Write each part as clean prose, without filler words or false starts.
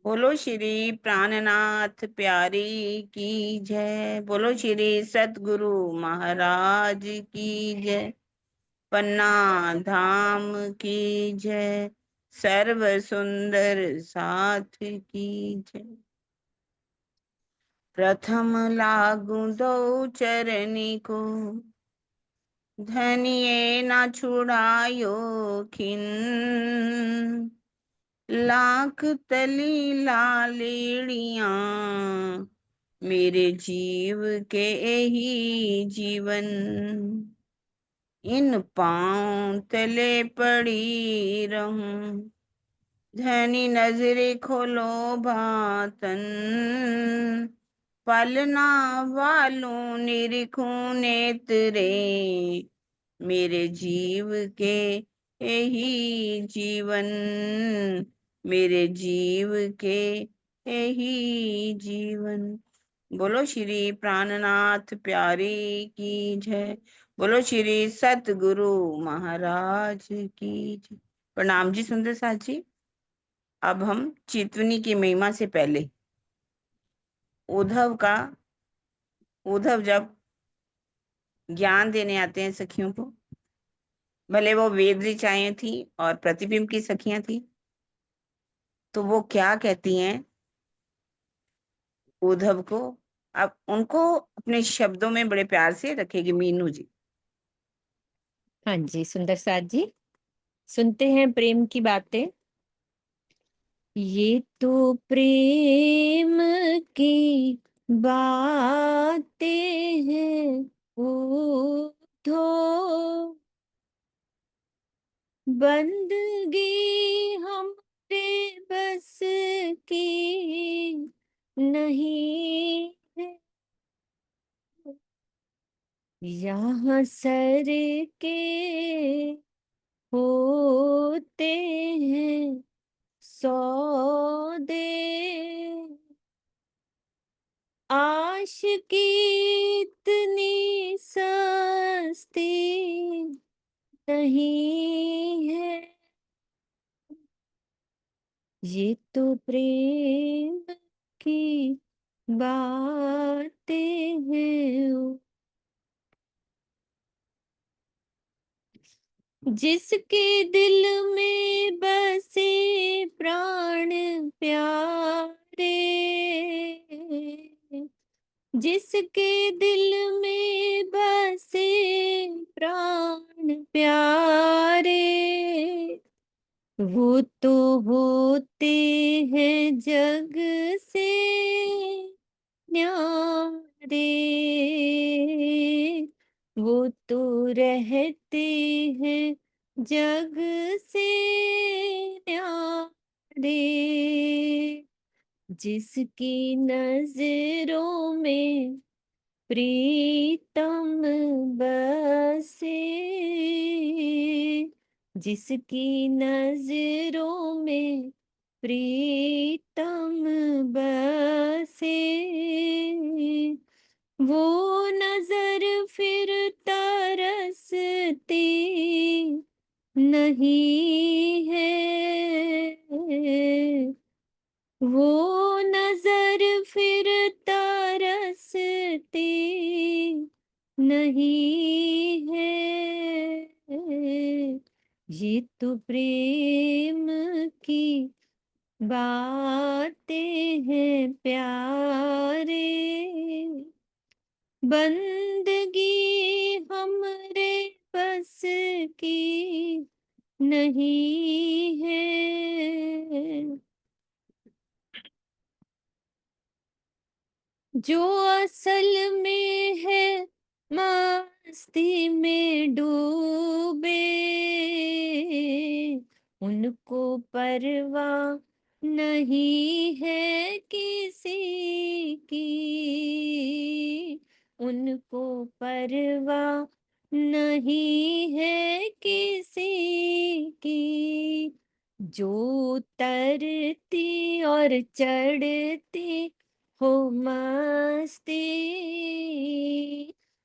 बोलो श्री प्राणनाथ प्यारी की जय। बोलो श्री सतगुरु महाराज की जय। पन्ना धाम की जय। सर्व सुंदर साथ की जय। प्रथम लागू दो चरनी को, धनिये ना छुड़ायो खिन। लाख तली लालेड़िया, मेरे जीव के ही जीवन। इन पांव तले पड़ी रहूं, धनी नजरे खोलो भातन। पलना वालों निरखूं नेत्रे, मेरे जीव के यही जीवन। मेरे जीव के यही जीवन। बोलो श्री प्राणनाथ प्यारी की जय। बोलो श्री सतगुरु महाराज की जय। प्रणाम जी सुंदर साथ जी। अब हम चितवनी की महिमा से पहले उद्धव जब ज्ञान देने आते हैं सखियों को, भले वो वेद ऋचाएं थी और प्रतिबिंब की सखियां थी, तो वो क्या कहती हैं उद्धव को। अब उनको अपने शब्दों में बड़े प्यार से रखेगी मीनू जी। हाँ जी सुंदर साथ जी, सुनते हैं प्रेम की बातें। ये तो प्रेम की बातें हैं उधो, बंदगी हमरे बस की नहीं है। यहाँ सर के होते हैं सौदे, आशिकी इतनी सस्ती नहीं है। ये तो प्रेम की बातें हैं, जिसके दिल में बसे प्राण प्यारे। जिसके दिल में बसे प्राण प्यारे, वो तो होते हैं जग से न्यारे। वो तो रहते हैं जग से न्यारे। जिसकी नजरों में प्रीतम बसे, जिसकी नजरों में प्रीतम बसे, वो नजर फिर तरसती नहीं है। वो नजर फिर तरसती नहीं है। ये तो प्रेम की बातें हैं प्यारे, बंदगी हमरे बस की नहीं है। जो असल में है मस्ती में डूबे, उनको परवाह नहीं है किसी की। उनको परवाह नहीं है किसी की। जो उतरती और चढ़ती हो मस्ती,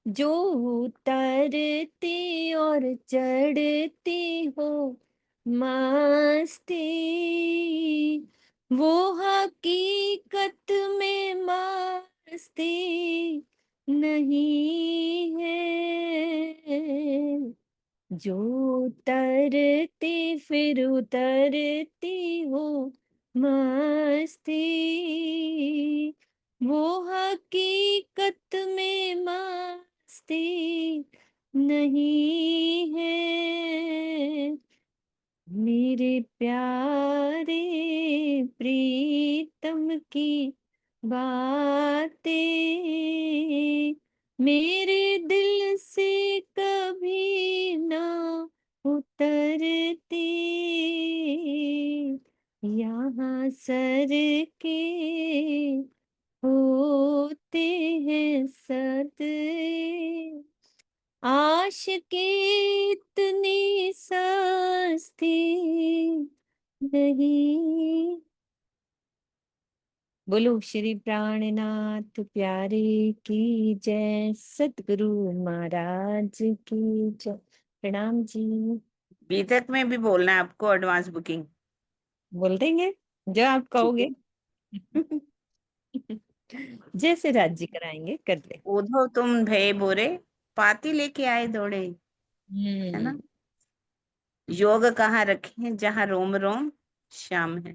जो उतरती और चढ़ती हो मस्ती, वो हकीकत में मस्ती नहीं है, जो उतरती फिर उतरती हो मस्ती, वो हकीकत में मस्ती नहीं है। मेरे प्यारे प्रीतम की बातें मेरे दिल से कभी ना उतरती, यहाँ सर के होते हैं सद, आशिकी इतनी सस्ती नहीं। बोलो श्री प्राणनाथ प्यारे की जय, सतगुरु महाराज की जय। प्रणाम जी। बीटेक में भी बोलना है आपको, एडवांस बुकिंग। बोल देंगे जो आप ठीक कहोगे। है। जैसे राज्य कराएंगे कर ले। उधो तुम भये बोरे, पाती लेके आए दौड़े। है हम्म। ना। योग कहाँ रखे जहाँ रोम रोम श्याम है।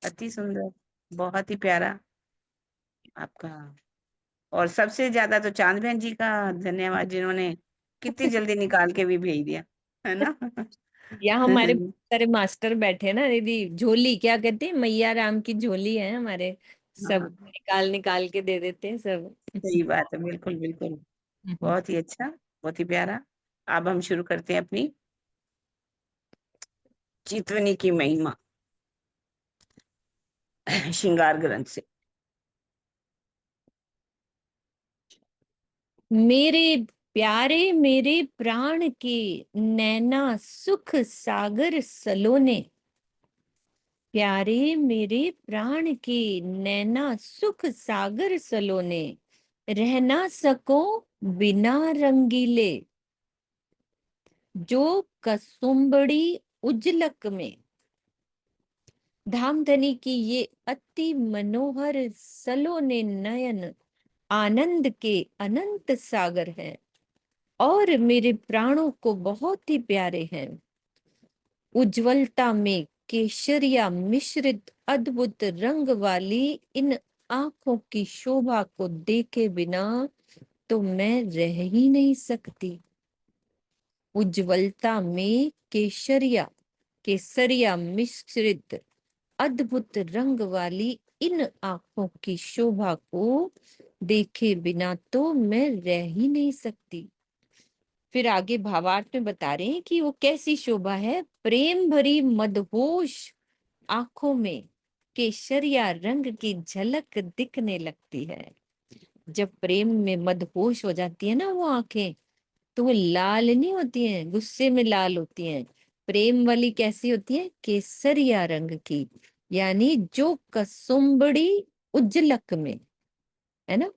अति सुंदर, बहुत ही प्यारा आपका। और सबसे ज्यादा तो चांद बहन जी का धन्यवाद, जिन्होंने कितनी जल्दी निकाल के भी भेज दिया। है ना। यहाँ हमारे बहुत सारे मास्टर बैठे ना दीदी, झोली क्या कहते हैं, मैया राम की झोली है हमारे, सब हाँ, निकाल निकाल के दे देते हैं सब। सही बात है, बिल्कुल बिल्कुल। बहुत ही अच्छा, बहुत ही प्यारा। अब हम शुरू करते हैं अपनी चितवनी की महिमा श्रृंगार ग्रंथ से। मेरे प्यारे मेरे प्राण के नैना सुख सागर सलोने, प्यारे मेरे प्राण के नैना सुख सागर सलोने, रह ना सको बिना रंगीले, जो कसुम्बड़ी उजलक में। धामधनी की ये अति मनोहर सलोने नयन आनंद के अनंत सागर हैं और मेरे प्राणों को बहुत ही प्यारे हैं। उज्ज्वलता में केसरिया मिश्रित अद्भुत रंग वाली इन आंखों की शोभा को देखे बिना तो मैं रह ही नहीं सकती। उज्ज्वलता में केसरिया केसरिया मिश्रित अद्भुत रंग वाली इन आंखों की शोभा को देखे बिना तो मैं रह ही नहीं सकती। फिर आगे भावार्थ में बता रहे हैं कि वो कैसी शोभा है। प्रेम भरी मदहोश आंखों में केसरिया रंग की झलक दिखने लगती है। जब प्रेम में मदहोश हो जाती है ना वो आंखें, तो वो लाल नहीं होती हैं, गुस्से में लाल होती हैं। प्रेम वाली कैसी होती है, केसरिया रंग की, यानी जो कसुम्बड़ी उज्जलक में, है ना।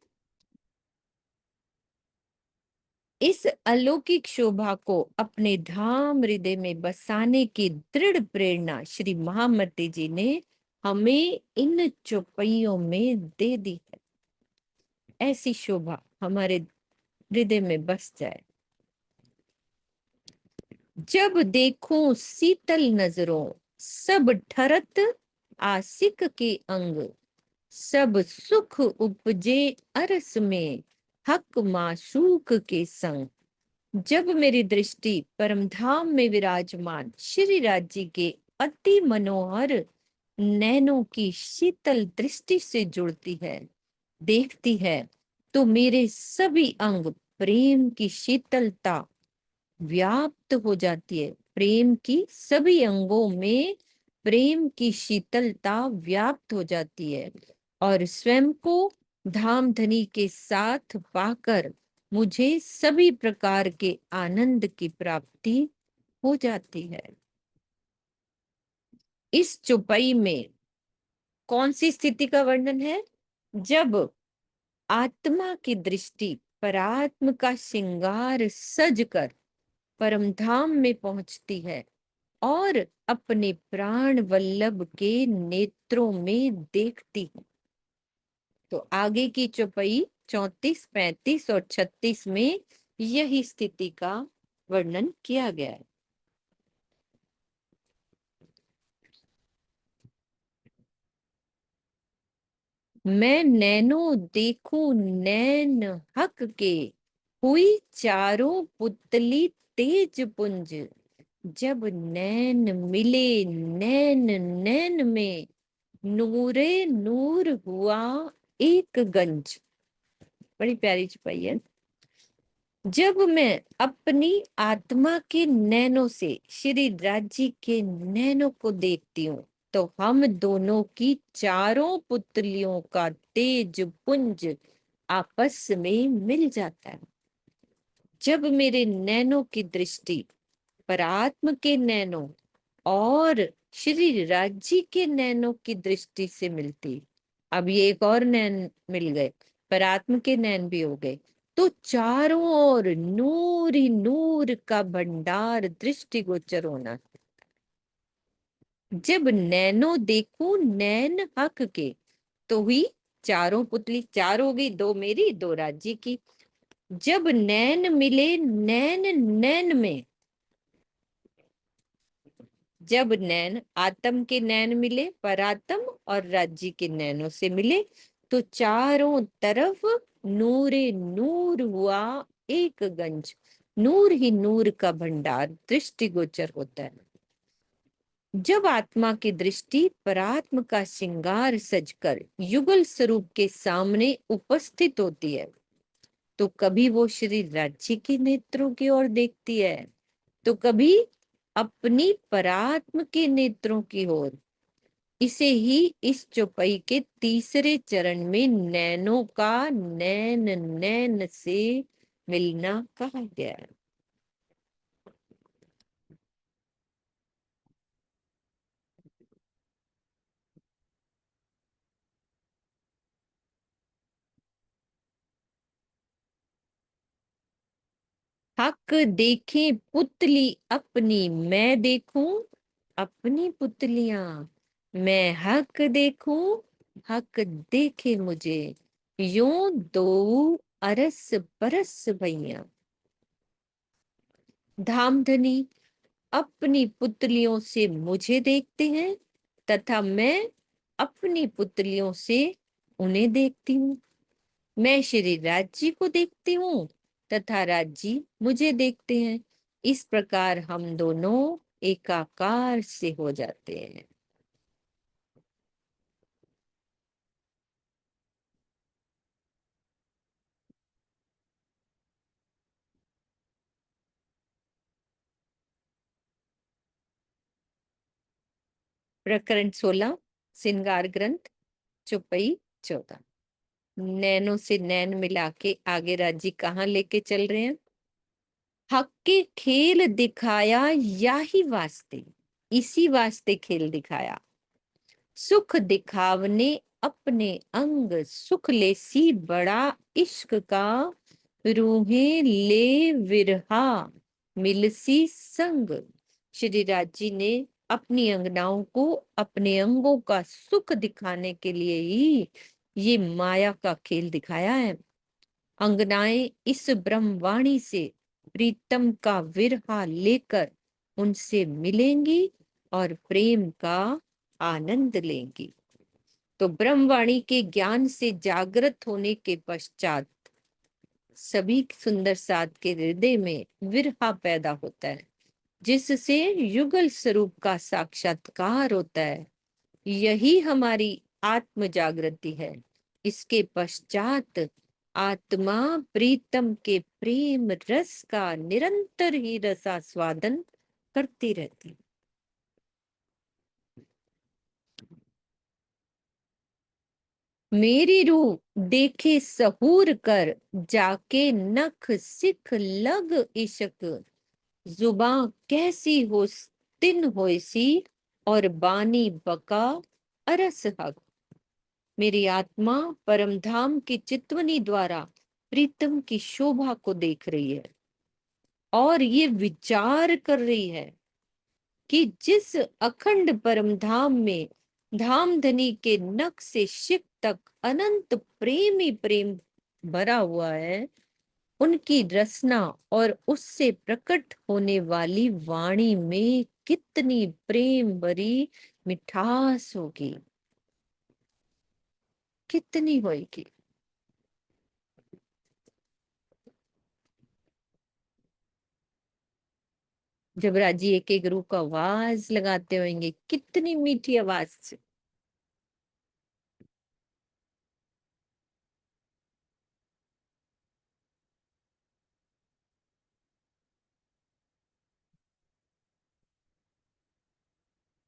इस अलौकिक शोभा को अपने धाम हृदय में बसाने की दृढ़ प्रेरणा श्री महामती जी ने हमें इन चौपाइयों में दे दी है। ऐसी शोभा हमारे हृदय में बस जाए। जब देखूं शीतल नजरों, सब ठरत आशिक के अंग, सब सुख उपजे अरस में, हक माशूक के संग। जब मेरी दृष्टि परमधाम में विराजमान श्री राज जी के अति मनोहर नैनों की शीतल दृष्टि से जुड़ती है, देखती है, तो मेरे सभी अंग प्रेम की शीतलता व्याप्त हो जाती है। प्रेम की सभी अंगों में प्रेम की शीतलता व्याप्त हो जाती है और स्वयं को धाम धनी के साथ पाकर मुझे सभी प्रकार के आनंद की प्राप्ति हो जाती है। इस चौपाई में कौन सी स्थिति का वर्णन है? जब आत्मा की दृष्टि परात्म का श्रृंगार सज कर परमधाम में पहुंचती है, और अपने प्राण वल्लभ के नेत्रों में देखती हूँ। तो आगे की चौपाई 34, 35 और 36 में यही स्थिति का वर्णन किया गया है। मैं नैनो देखूं नैन हक के, हुई चारों पुतली तेज पुंज। जब नैन मिले नैन नैन में, नूरे नूर हुआ एक गंज। बड़ी प्यारी छपाई है। जब मैं अपनी आत्मा के नैनों से श्री राजी के नैनों को देखती हूँ, तो हम दोनों की चारों पुतलियों का तेज पुंज आपस में मिल जाता है। जब मेरे नैनों की दृष्टि परात्म के नैनों और श्री राज्य के नैनों की दृष्टि से मिलती, अब ये एक और नैन मिल गए, परात्म के नैन भी हो गए, तो चारों ओर नूर ही नूर का भंडार दृष्टिगोचर होना। जब नैनो देखूं नैन हक के, तो हुई चारों पुतली, चार हो गई, दो मेरी दो राज्य की। जब नैन मिले नैन नैन में, जब नैन आत्म के नैन मिले परात्म और राज्य के नैनों से मिले, तो चारों तरफ नूरे नूर हुआ एक गंज। नूर ही नूर का भंडार दृष्टिगोचर होता है। जब आत्मा की दृष्टि परात्म का श्रृंगार सजकर युगल स्वरूप के सामने उपस्थित होती है, तो कभी वो श्री राज्य के नेत्रों की ओर देखती है, तो कभी अपनी परात्म के नेत्रों की ओर। इसे ही इस चौपाई के तीसरे चरण में नैनों का नैन नैन से मिलना कहा गया है। हक देखे पुतली अपनी, मैं देखूं अपनी पुतलियां। मैं हक देखूं हक देखे मुझे, यूं दो अरस परस भैया। धामधनी अपनी पुतलियों से मुझे देखते हैं, तथा मैं अपनी पुतलियों से उन्हें देखती हूँ। मैं श्री राज्य को देखती हूँ तथा राज्य मुझे देखते हैं। इस प्रकार हम दोनों एकाकार से हो जाते हैं। प्रकरण 16, श्रृंगार ग्रंथ, चौपाई 14। नैनों से नैन मिला के आगे राज्य कहाँ लेके चल रहे हैं? हक के खेल दिखाया या ही वास्ते, इसी वास्ते खेल दिखाया। सुख दिखावने अपने अंग, सुख लेसी बड़ा इश्क का। रूहे ले विरहा मिलसी संग। श्री राजी ने अपनी अंगनाओं को अपने अंगों का सुख दिखाने के लिए ही ये माया का खेल दिखाया है। अंगनाएं इस ब्रह्मवाणी से प्रीतम का विरहा लेकर उनसे मिलेंगी और प्रेम का आनंद लेंगी। तो ब्रह्मवाणी के ज्ञान से जागृत होने के पश्चात सभी सुंदर साध के हृदय में विरहा पैदा होता है, जिससे युगल स्वरूप का साक्षात्कार होता है। यही हमारी आत्म जागृति है। इसके पश्चात आत्मा प्रीतम के प्रेम रस का निरंतर ही रसास्वादन करती रहती। मेरी रूह देखे सहूर कर, जाके नख सिख लग इशक। जुबां कैसी हो तिन होसी, और बानी बका अरस हक। मेरी आत्मा परम धाम की चितवनी द्वारा प्रीतम की शोभा को देख रही है और ये विचार कर रही है कि जिस अखंड परम धाम में धामधनी के नख से शिख तक अनंत प्रेम ही प्रेम भरा हुआ है, उनकी रसना और उससे प्रकट होने वाली वाणी में कितनी प्रेम भरी मिठास होगी, कितनी होगी। जबराज जी एक एक रूप का आवाज लगाते होंगे, कितनी मीठी आवाज से।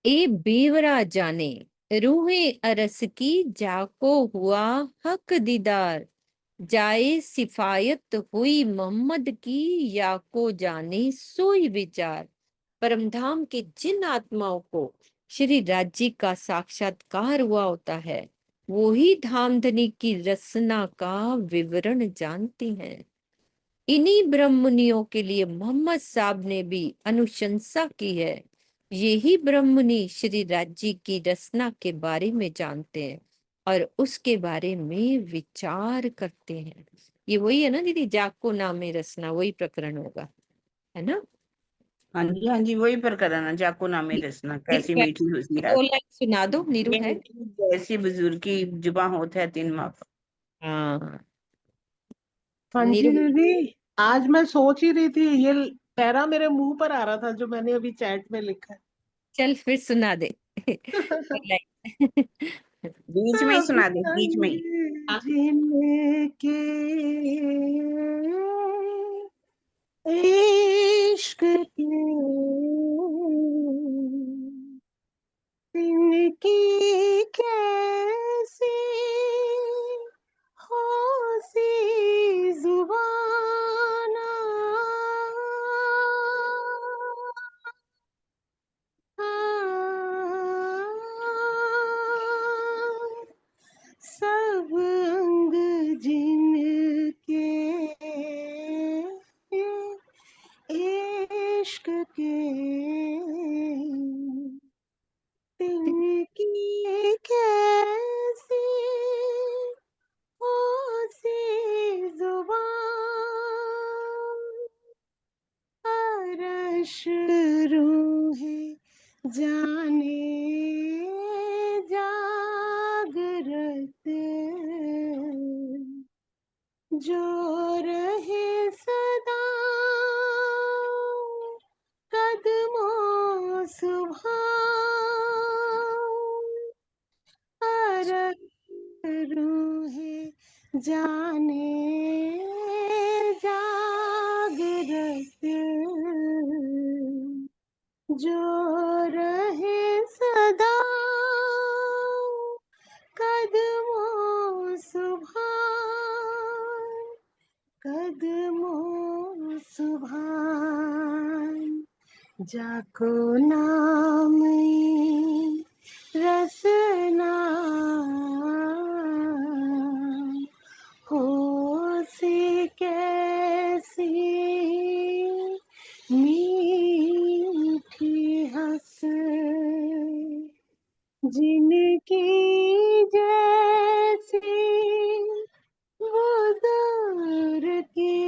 ए बेवरा जाने रूहे अरस की जाको हुआ हक दीदार, जाए सिफायत हुई मोहम्मद की या को जाने सोई विचार। परमधाम के जिन आत्माओं को श्री राज्य का साक्षात्कार हुआ होता है, वो ही धामधनी की रसना का विवरण जानती हैं। इन्हीं ब्रह्मनियों के लिए मोहम्मद साहब ने भी अनुशंसा की है। यही ब्रह्मनि श्री राज्य की रचना के बारे में जानते हैं और उसके बारे में विचार करते हैं। ये वही है ना दीदी, जाको नामे रचना, वही प्रकरण होगा, है ना? हाँ जी, वही प्रकरण है, जाको नामे रचना, कैसी मीठी हुई दो रात, लाइन सुना दो, नीरू है। जैसी बुजुर्ग की जुबां होता है 3 माह। हाँ, हाँ जी नीरू। दीदी, आज मैं सोच ही रही थी, ये पैरा मेरे मुंह पर आ रहा था जो मैंने अभी चैट में लिखा चल फिर सुना दे। दो है। लाइन। बीच में ही सब सुना दे, बीच में ही। संग हाँ, जिनके इश्क के, इनकी कैसी होसी जुबाना, सब अंग जिनके इश्क के, तिनकी कैसी होसी जुबान, अरश रूहे जाने जागरत, जो रहे सदा कदमों सुभान, अरश रूहे जाने जागरत, जो रहे सदा कदमों सुभान, कदमों सुभान, जाको नाम रसना हो से कैसी मीठी हंस, जिनकी जैसी बुजुर्ग की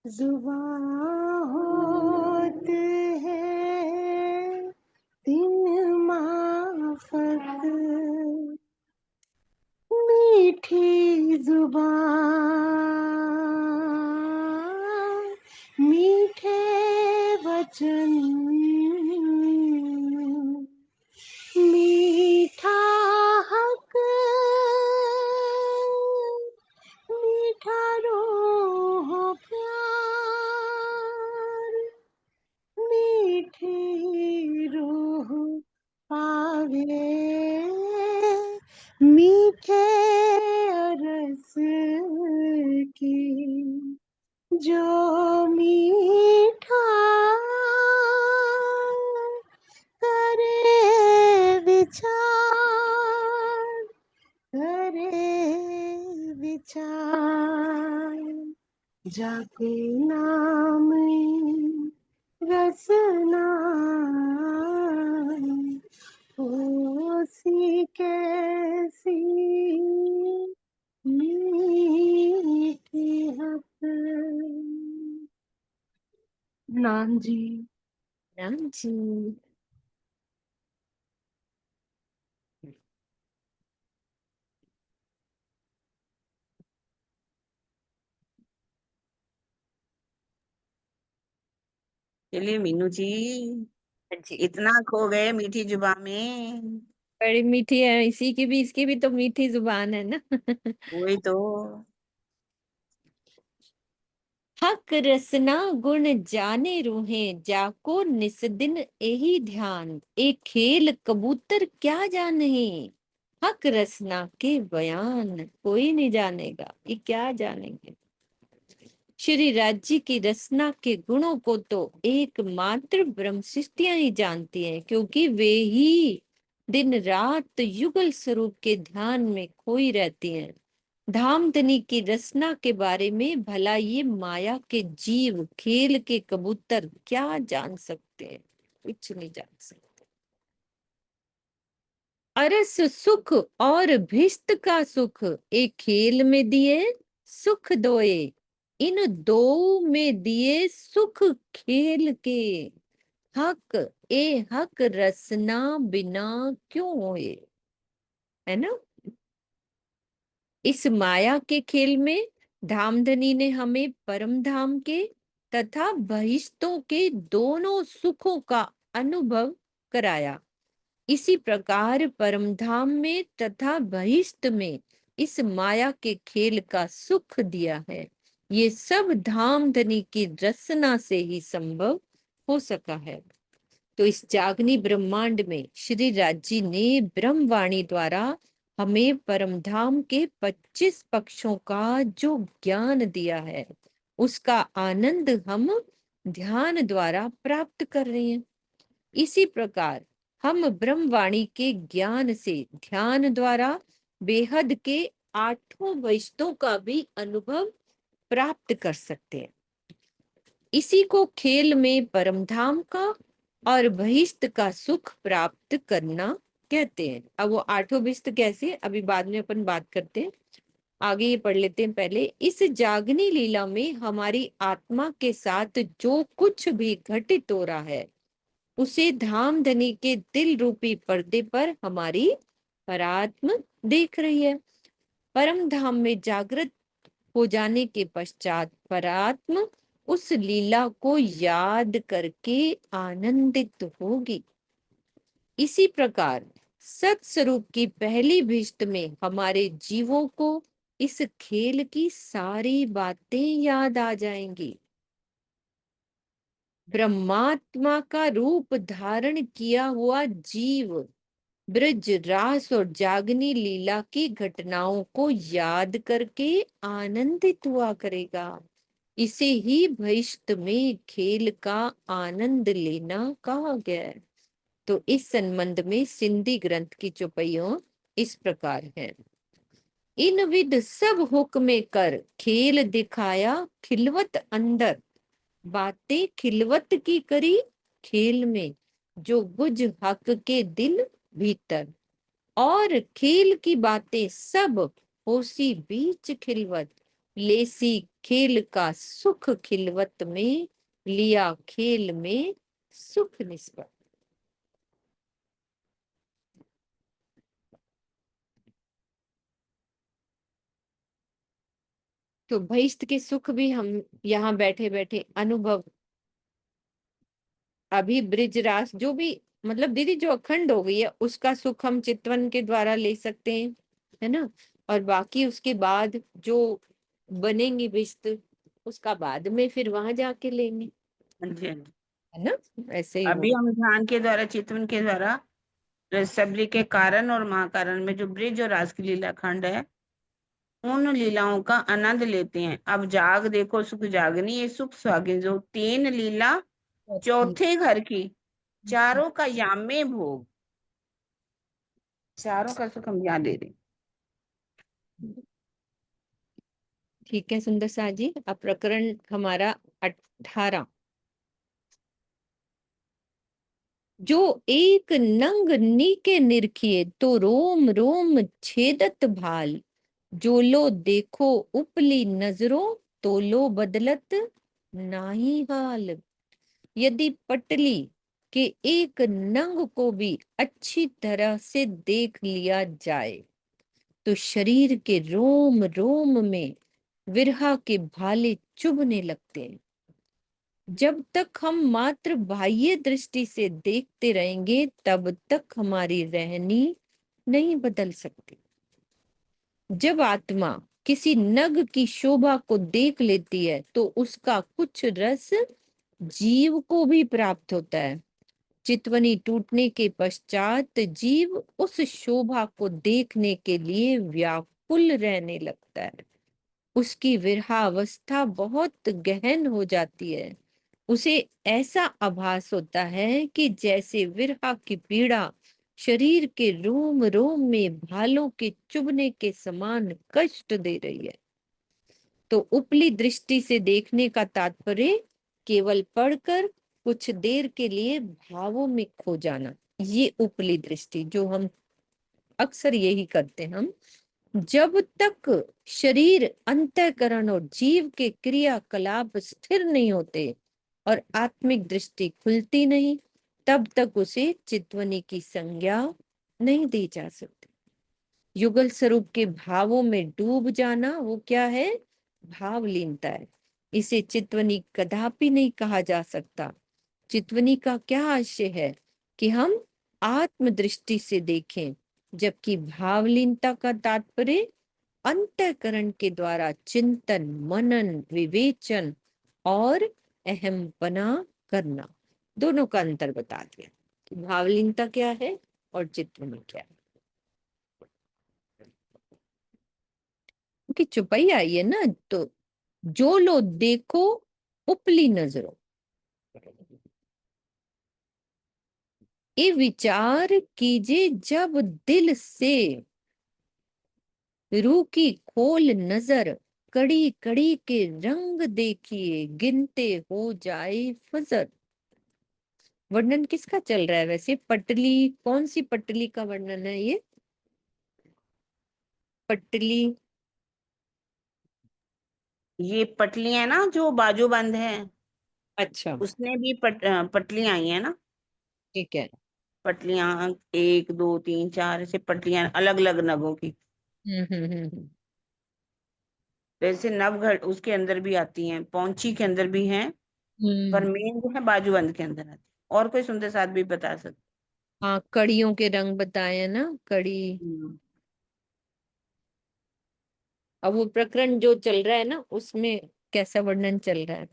जुबां होत है 3 माफक, मीठी जुबान, मीठे वचन, मीठा हक, मीठा रूह प्यार, मीठी रूह पावे मीठे रस की, जो मीठा करे विचार, करे विचार, जाके नाम रसना ओसी कैसी मीठी हक नाम जी। राम जी। चलिए मीनू जी, हाँ जी, इतना खो गए मीठी जुबा में। बड़ी मीठी है, इसी की भी, इसकी भी तो मीठी जुबान है ना। वही तो। हक रसना गुण जाने रूहें, जाको निस दिन यही ध्यान, एक खेल कबूतर क्या जाने, हक रसना के बयान कोई नहीं जानेगा, ये क्या जानेंगे। श्री राज्य की रचना के गुणों को तो एकमात्र ब्रह्म सृष्टियां ही जानती हैं, क्योंकि वे ही दिन रात युगल स्वरूप के ध्यान में खोई रहती हैं। धामधनी की रचना के बारे में भला ये माया के जीव, खेल के कबूतर क्या जान सकते हैं, कुछ नहीं जान सकते। अरस सुख और भिष्ट का सुख, एक खेल में दिए सुख दोए, इन दो में दिए सुख खेल के, हक ए हक रसना बिना क्यों होए, है ना। इस माया के खेल में धामधनी ने हमें परम धाम के तथा बहिष्तों के दोनों सुखों का अनुभव कराया। इसी प्रकार परमधाम में तथा बहिष्ट में इस माया के खेल का सुख दिया है। ये सब धामधनी की रचना से ही संभव हो सका है। तो इस जागनी ब्रह्मांड में श्री राजी ने ब्रह्मवाणी द्वारा हमें परमधाम के 25 पक्षों का जो ज्ञान दिया है, उसका आनंद हम ध्यान द्वारा प्राप्त कर रहे हैं। इसी प्रकार हम ब्रह्मवाणी के ज्ञान से ध्यान द्वारा बेहद के आठों वैष्णों का भी अनुभव प्राप्त कर सकते हैं। इसी को खेल में परमधाम का और बहिष्ठ का सुख प्राप्त करना कहते हैं। अब वो आठों विष्ट कैसे, अभी बाद में अपन बात करते हैं। आगे ये पढ़ लेते हैं पहले। इस जागनी लीला में हमारी आत्मा के साथ जो कुछ भी घटित हो रहा है, उसे धामधनी के दिल रूपी पर्दे पर हमारी परात्म देख रही है। परम धाम में जागृत हो जाने के पश्चात परात्म उस लीला को याद करके आनंदित होगी। इसी प्रकार सत्स्वरूप की पहली भिष्ट में हमारे जीवों को इस खेल की सारी बातें याद आ जाएंगी। ब्रह्मात्मा का रूप धारण किया हुआ जीव ब्रज रास और जागनी लीला की घटनाओं को याद करके आनंदित हुआ करेगा। इसे ही भविष्य में खेल का आनंद लेना कहा गया है। तो इस संबंध में सिंधी ग्रंथ की चौपाइयों इस प्रकार है। इन विध सब हुक्म कर खेल दिखाया खिलवत अंदर, बातें खिलवत की करी खेल में, जो बुझ हक के दिल भीतर, और खेल की बातें सब होसी बीच खिलवत, लेसी खेल का सुख खिलवत में, लिया खेल में सुख निस्बत। तो बहिष्ठ के सुख भी हम यहाँ बैठे बैठे अनुभव, अभी ब्रिज रास जो भी, मतलब दीदी जो अखंड हो गई है, उसका सुख हम चितवन के द्वारा ले सकते हैं, है ना। और बाकी उसके बाद जो बनेंगी विस्त, उसका बाद में फिर वहां जाके लेंगे, हाँ जी, हाँ जी। है ना। ऐसे ही अभी होगा। हम ध्यान के द्वारा, चितवन के द्वारा रसबरी के कारण और महाकारण में जो ब्रिज और रास की लीला खंड है, उन लीलाओं का आनंद लेते हैं। अब जाग देखो सुख जागनी, ये सुख सुहागिन, जो तीन लीला चौथे घर की, चारों का यामे भोग, चारों का सुख हम यहाँ ले रहे हैं। ठीक है सुंदर सा जी। अब प्रकरण हमारा 18। जो एक नंग नीके निरखिए, तो रोम रोम छेदत भाल। जो लो देखो उपली नजरों, तो लो बदलत नाही हाल। यदि पटली के एक नंग को भी अच्छी तरह से देख लिया जाए, तो शरीर के रोम रोम में विरहा के भाले चुभने लगते हैं। जब तक हम मात्र बाह्य दृष्टि से देखते रहेंगे, तब तक हमारी रहनी नहीं बदल सकती। जब आत्मा किसी नग की शोभा को देख लेती है, तो उसका कुछ रस जीव को भी प्राप्त होता है। चितवनी टूटने के पश्चात जीव उस शोभा को देखने के लिए व्याकुल रहने लगता है। उसकी विरहावस्था बहुत गहन हो जाती है। उसे ऐसा आभास होता है कि जैसे विरहा की पीड़ा शरीर के रोम रोम में भालों के चुभने के समान कष्ट दे रही है। तो उपली दृष्टि से देखने का तात्पर्य केवल पढ़कर कुछ देर के लिए भावों में खो जाना, ये उपली दृष्टि जो हम अक्सर यही करते हैं। हम जब तक शरीर, अंतःकरण और जीव के क्रियाकलाप स्थिर नहीं होते और आत्मिक दृष्टि खुलती नहीं, तब तक उसे चित्वनी की संज्ञा नहीं दी जा सकती। युगल स्वरूप के भावों में डूब जाना, वो क्या है? भावलीनता है। इसे चित्वनी कदापि नहीं कहा जा सकता। चित्वनी का क्या आशय है कि हम आत्मदृष्टि से देखें, जबकि भावलीनता का तात्पर्य अंतःकरण के द्वारा चिंतन, मनन, विवेचन और अहमपना करना। दोनों का अंतर बता दिया कि भावलीनता क्या है और चित्वनी क्या है। क्योंकि चुपाई आई है ना, तो जो लो देखो उपली नजरों, ये विचार कीजिए, जब दिल से रूह की खोल नजर, कड़ी कड़ी के रंग देखिए, गिनते हो जाए फजर। वर्णन किसका चल रहा है वैसे? पटली, कौन सी पटली का वर्णन है ये? पटली, ये पटलियां ना जो बाजूबंद है, अच्छा, उसने भी पटलियां आई है ना। ठीक है। पटलियां एक दो तीन चार ऐसे पटलियां अलग अलग नगों की। वैसे नवघट उसके अंदर भी आती हैं, पौंची के अंदर भी हैं, पर हम्म। मेन जो है बाजूबंद के अंदर आती है। और कोई सुंदर साथ भी बता सकते? हाँ, कड़ियों के रंग बताए हैं ना, कड़ी। हम्म। अब वो प्रकरण जो चल रहा है ना, उसमें कैसा वर्णन चल रहा है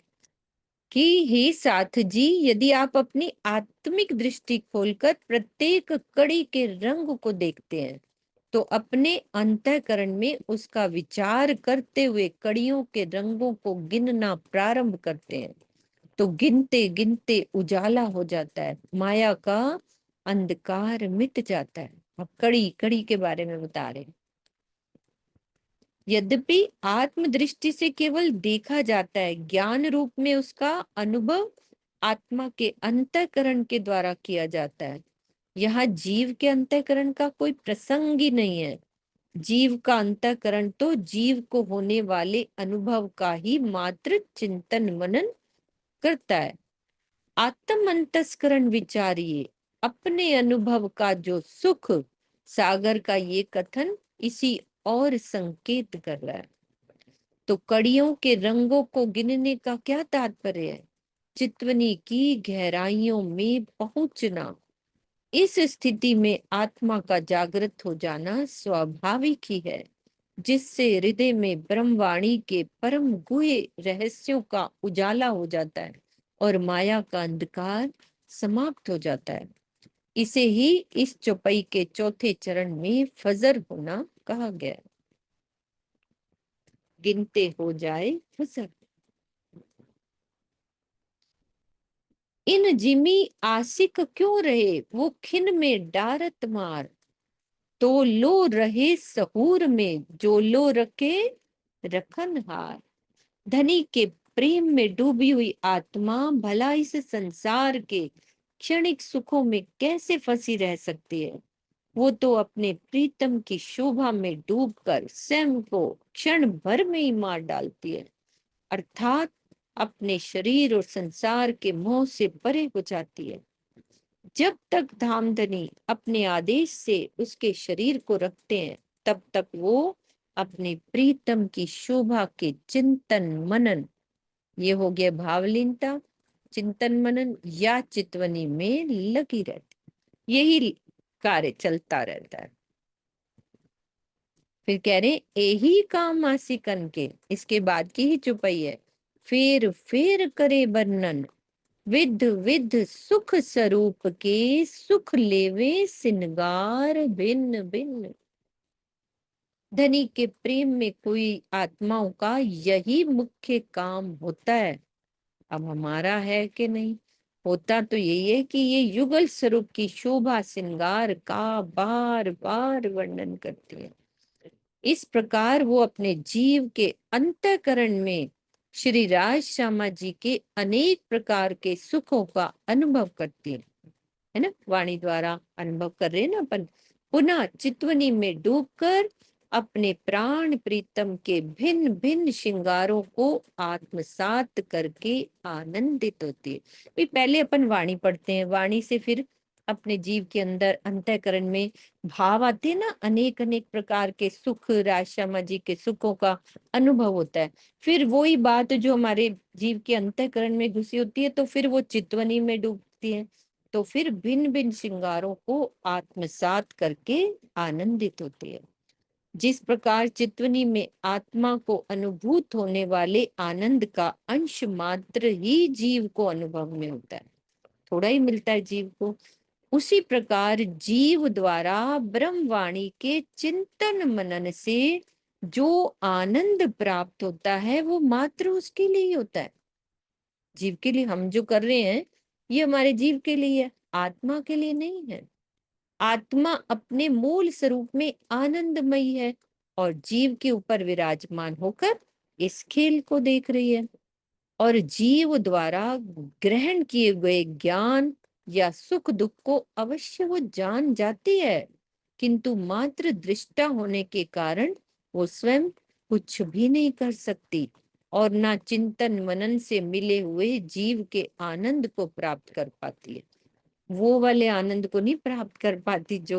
कि हे साथ जी, यदि आप अपनी आत्मिक दृष्टि खोलकर प्रत्येक कड़ी के रंग को देखते हैं, तो अपने अंतःकरण में उसका विचार करते हुए कड़ियों के रंगों को गिनना प्रारंभ करते हैं, तो गिनते गिनते उजाला हो जाता है, माया का अंधकार मिट जाता है। अब कड़ी कड़ी के बारे में बता रहे हैं। यद्यपि आत्मदृष्टि से केवल देखा जाता है, ज्ञान रूप में उसका अनुभव आत्मा के अंतःकरण के द्वारा किया जाता है। यहाँ जीव के अंतःकरण का कोई प्रसंग ही नहीं है। जीव का अंतःकरण तो जीव को होने वाले अनुभव का ही मात्र चिंतन मनन करता है। आत्म अंतस्करण विचारिए अपने अनुभव का जो सुख सागर का, ये कथन इसी और संकेत कर रहा है। तो कड़ियों के रंगों को गिनने का क्या तात्पर्य है? चित्वनी की गहराइयों में पहुंचना। इस स्थिति में आत्मा का जागृत हो जाना स्वाभाविक ही है, जिससे हृदय में ब्रह्मवाणी के परम गुह्य रहस्यों का उजाला हो जाता है और माया का अंधकार समाप्त हो जाता है। इसे ही इस चौपाई के चौथे चरण में फजर होना कहा गया है। गिनते हो जाए फजर। इन जिमी आशिक क्यों रहे, वो खिन में डारत मार। तो लो रहे सहूर में, जो लो रखे रखन हार। धनी के प्रेम में डूबी हुई आत्मा भला इस संसार के क्षणिक सुखों में कैसे फंसी रह सकती है? वो तो अपने प्रीतम की शोभा में डूबकर स्वयं को क्षण भर में ही मार डालती है, अर्थात अपने शरीर और संसार के मोह से परे हो जाती है। जब तक धामधनी अपने आदेश से उसके शरीर को रखते हैं, तब तक वो अपने प्रीतम की शोभा के चिंतन मनन, ये हो गया भावलीनता, चिंतन मनन या चितवनी में लगी रहती, यही कार्य चलता रहता है। फिर कह रहे यही काम आसिकन के, इसके बाद की ही चुपई है, फेर करे वर्णन, विध विध सुख स्वरूप के, सुख लेवे सिनगार भिन्न भिन्न। धनी के प्रेम में कोई आत्माओं का यही मुख्य काम होता है। अब हमारा है कि नहीं? होता तो यही है कि ये युगल स्वरूप की शोभा श्रृंगार का बार बार वर्णन करती है। इस प्रकार वो अपने जीव के अंतःकरण में श्री राज श्यामा जी के अनेक प्रकार के सुखों का अनुभव करती है ना, वाणी द्वारा अनुभव कर रहे हैं ना अपन। पुनः चितवनी में डूबकर अपने प्राण प्रीतम के भिन्न भिन्न श्रृंगारों को आत्मसात करके आनंदित होती है। भाई पहले अपन वाणी पढ़ते हैं, वाणी से फिर अपने जीव के अंदर अंतःकरण में भाव आते हैं ना, अनेक अनेक प्रकार के सुख, राजश्यामा जी के सुखों का अनुभव होता है। फिर वही बात जो हमारे जीव के अंतःकरण में घुसी होती है, तो फिर वो चितवनी में डूबती है, तो फिर भिन्न भिन्न श्रृंगारों को आत्मसात करके आनंदित होती है। जिस प्रकार चितवनी में आत्मा को अनुभूत होने वाले आनंद का अंश मात्र ही जीव को अनुभव में होता है, थोड़ा ही मिलता है जीव को, उसी प्रकार जीव द्वारा ब्रह्मवाणी के चिंतन मनन से जो आनंद प्राप्त होता है वो मात्र उसके लिए ही होता है। जीव के लिए हम जो कर रहे हैं ये हमारे जीव के लिए है, आत्मा के लिए नहीं है। आत्मा अपने मूल स्वरूप में आनंदमयी है और जीव के ऊपर विराजमान होकर इस खेल को देख रही है। और जीव द्वारा ग्रहण किए गए ज्ञान या सुख दुख को अवश्य वो जान जाती है, किंतु मात्र दृष्टा होने के कारण वो स्वयं कुछ भी नहीं कर सकती और ना चिंतन मनन से मिले हुए जीव के आनंद को प्राप्त कर पाती है। वो वाले आनंद को नहीं प्राप्त कर पाती जो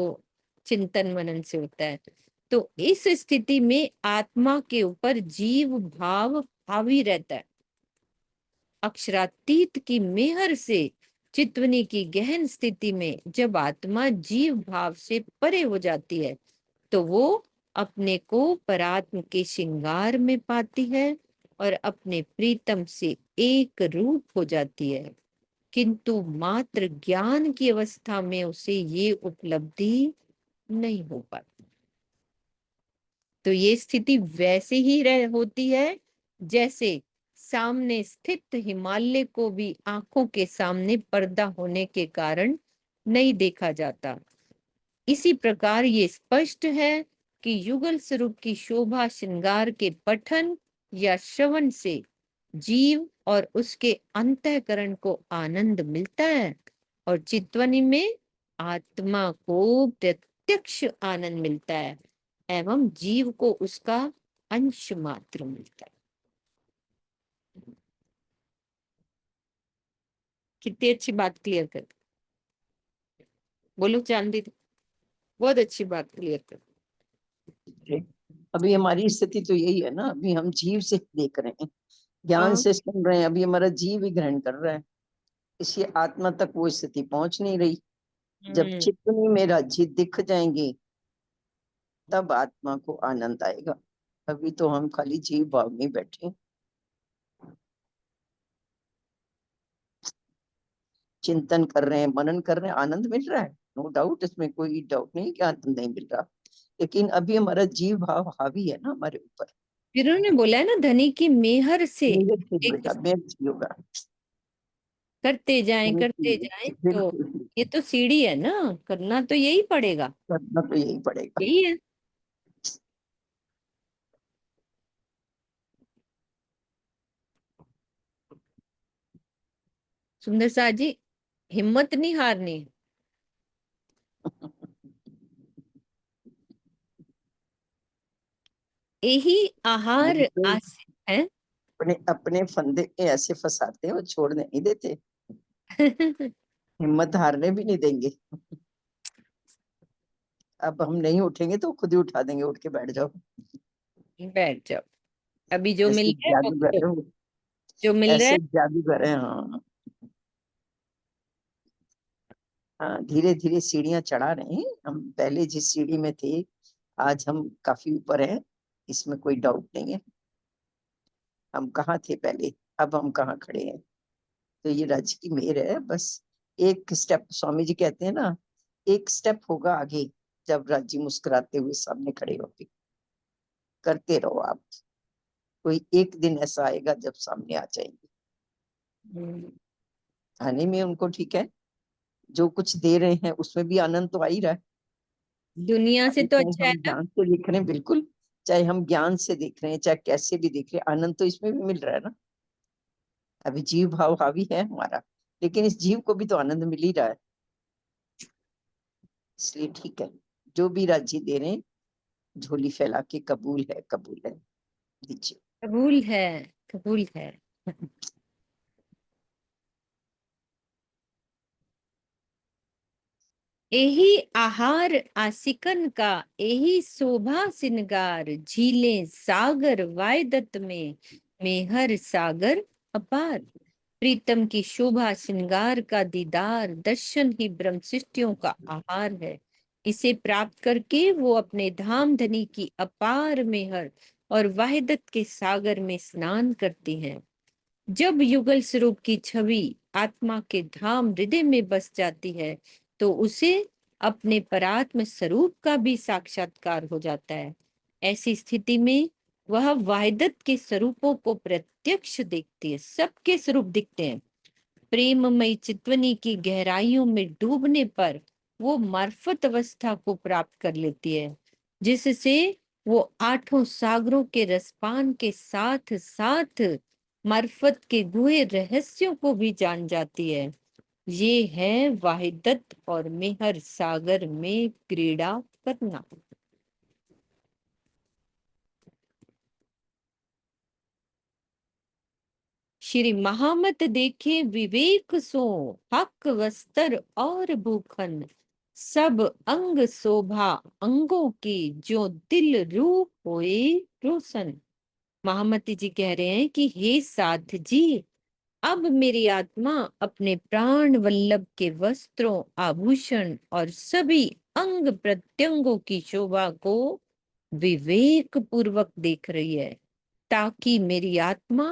चिंतन मनन से होता है। तो इस स्थिति में आत्मा के ऊपर जीव भाव हावी रहता है। अक्षरातीत की मेहर से चितवनी की गहन स्थिति में जब आत्मा जीव भाव से परे हो जाती है, तो वो अपने को परात्म के श्रृंगार में पाती है और अपने प्रीतम से एक रूप हो जाती है, किंतु मात्र ज्ञान की अवस्था में उसे ये उपलब्धि नहीं हो पाती। तो ये स्थिति वैसे ही होती है जैसे सामने स्थित हिमालय को भी आंखों के सामने पर्दा होने के कारण नहीं देखा जाता। इसी प्रकार ये स्पष्ट है कि युगल स्वरूप की शोभा श्रृंगार के पठन या श्रवण से जीव और उसके अंतःकरण को आनंद मिलता है और चित्वनी में आत्मा को प्रत्यक्ष आनंद मिलता है एवं जीव को उसका अंश मात्र मिलता है। कितनी अच्छी बात क्लियर कर, बोलो चांदी, बहुत अच्छी बात क्लियर कर। अभी हमारी स्थिति तो यही है ना, अभी हम जीव से देख रहे हैं, ज्ञान से सुन रहे हैं, अभी हमारा जीव ही ग्रहण कर रहा है, इसलिए आत्मा तक वो स्थिति पहुंच नहीं रही। जब चित्तनी में राज्य दिख जाएंगे तब आत्मा को आनंद आएगा। अभी तो हम खाली जीव भाव में बैठे, चिंतन कर रहे हैं, मनन कर रहे हैं, आनंद मिल रहा है, नो डाउट, इसमें कोई डाउट नहीं कि आनंद नहीं मिल रहा, लेकिन अभी हमारा जीव भाव हावी है ना हमारे ऊपर। फिर उन्होंने बोला है ना, धनी की मेहर से एक होगा, करते जाएं तो ये तो सीढ़ी है ना, करना तो यही पड़ेगा, करना तो यही पड़ेगा। यही है। सुंदर सा जी, हिम्मत नहीं हारनी। यही आहार मुझे तो आस है। अपने अपने फंदे में ऐसे फंसाते हैं, वो छोड़ने नहीं देते, हिम्मत हारने भी नहीं देंगे। अब हम नहीं उठेंगे तो खुद ही उठा देंगे, उठ के बैठ जाओ। बैठ जाओ, अभी जो मिल ऐसे रहा है वो जादूगर करो, है वो, जो मिल रहा है। ऐसे जादूगर है। हाँ हाँ, धीरे धीरे सीढ़ियां चढ़ा रहे हैं हम। पहले जिस सीढ़ी में थे, आज हम काफी ऊपर हैं, इसमें कोई डाउट नहीं है। हम कहाँ थे पहले, अब हम कहाँ खड़े हैं। तो ये राज्य की मेहर है बस। एक स्टेप, स्वामी जी कहते हैं ना, एक स्टेप होगा आगे, जब राज्य मुस्कुराते हुए सामने खड़े होते। करते रहो आप, कोई एक दिन ऐसा आएगा जब सामने आ जाएंगे। आने में उनको ठीक है, जो कुछ दे रहे हैं उसमें भी आनंद तो आ ही रहा है। दुनिया से अभी तो चाहे अच्छा है हम ना। ज्ञान से देख रहे हैं, बिल्कुल, चाहे हम ज्ञान से देख रहे हैं, चाहे कैसे भी देख रहे हैं, आनंद तो इसमें भी मिल रहा है ना। अभी जीव भाव हावी है हमारा, लेकिन इस जीव को भी तो आनंद मिल ही रहा है। इसलिए ठीक है, जो भी राज्य दे रहे हैं, झोली फैला के कबूल है, कबूल है, दीजिए। कबूल है, कबूल है। यही आहार आसिकन का, यही शोभा सिंगार, झीलें सागर वायदत में हर सागर अपार। प्रीतम की शोभा श्रृंगार का दीदार, दर्शन ही ब्रह्म सृष्टियों का आहार है। इसे प्राप्त करके वो अपने धाम धनी की अपार मेहर और वाहिदत के सागर में स्नान करती हैं। जब युगल स्वरूप की छवि आत्मा के धाम हृदय में बस जाती है, तो उसे अपने परात्म स्वरूप का भी साक्षात्कार हो जाता है। ऐसी स्थिति में वह वाहिदत के स्वरूपों को प्रत्यक्ष देखती है। सबके स्वरूप दिखते हैं। प्रेममयी चितवनी की गहराइयों में डूबने पर वो मार्फत अवस्था को प्राप्त कर लेती है, जिससे वो आठों सागरों के रसपान के साथ साथ मार्फत के गुहे रहस्यों को भी जान जाती है। ये है वाहिदत और मेहर सागर में क्रीड़ा करना। श्री महामत देखे विवेक सो, हक वस्त्र और भूखन, सब अंग शोभा अंगों की, जो दिल रूप होए रोशन। महामती जी कह रहे हैं कि हे साथ जी, अब मेरी आत्मा अपने प्राण वल्लभ के वस्त्रों, आभूषण और सभी अंग प्रत्यंगों की शोभा को विवेक पूर्वक देख रही है, ताकि मेरी आत्मा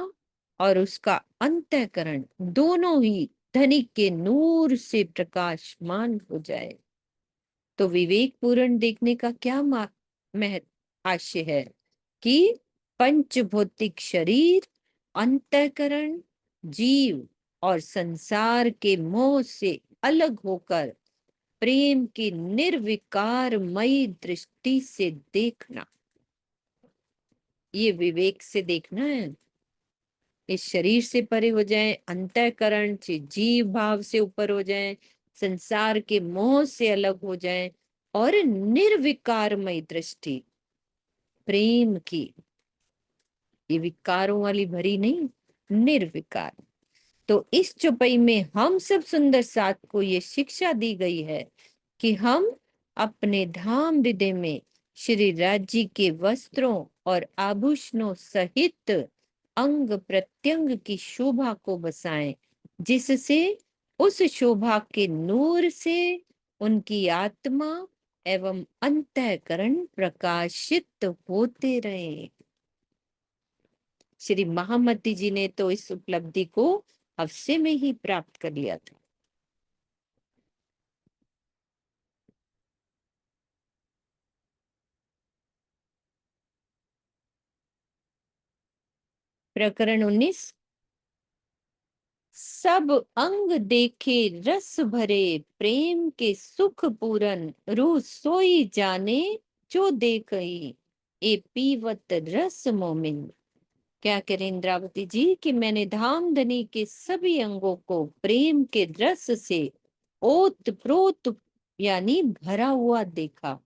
और उसका अंतःकरण दोनों ही धनिक के नूर से प्रकाशमान हो जाए। तो विवेक पूर्ण देखने का क्या महत्व आशय है कि पंच भौतिक शरीर, अंतःकरण, जीव और संसार के मोह से अलग होकर प्रेम की निर्विकारमयी दृष्टि से देखना। ये विवेक से देखना है। इस शरीर से परे हो जाए, अंतःकरण से जीव भाव से ऊपर हो जाए, संसार के मोह से अलग हो जाए और निर्विकारमय दृष्टि प्रेम की, ये विकारों वाली भरी नहीं, निर्विकार। तो इस चौपाई में हम सब सुंदर साथ को ये शिक्षा दी गई है कि हम अपने धाम हृदय में श्री राज्य के वस्त्रों और आभूषणों सहित अंग प्रत्यंग की शोभा को बसाएं, जिससे उस शोभा के नूर से उनकी आत्मा एवं अंतःकरण प्रकाशित होते रहे। श्री महामती जी ने तो इस उपलब्धि को अवश्य में ही प्राप्त कर लिया था। प्रकरण 19। सब अंग देखे रस भरे, प्रेम के सुख पूरन, रूह सोई जाने जो देखई, ए पीवत रस मोमिन। क्या करें इंद्रावती जी कि मैंने धामधनी के सभी अंगों को प्रेम के रस से ओत प्रोत यानी भरा हुआ देखा।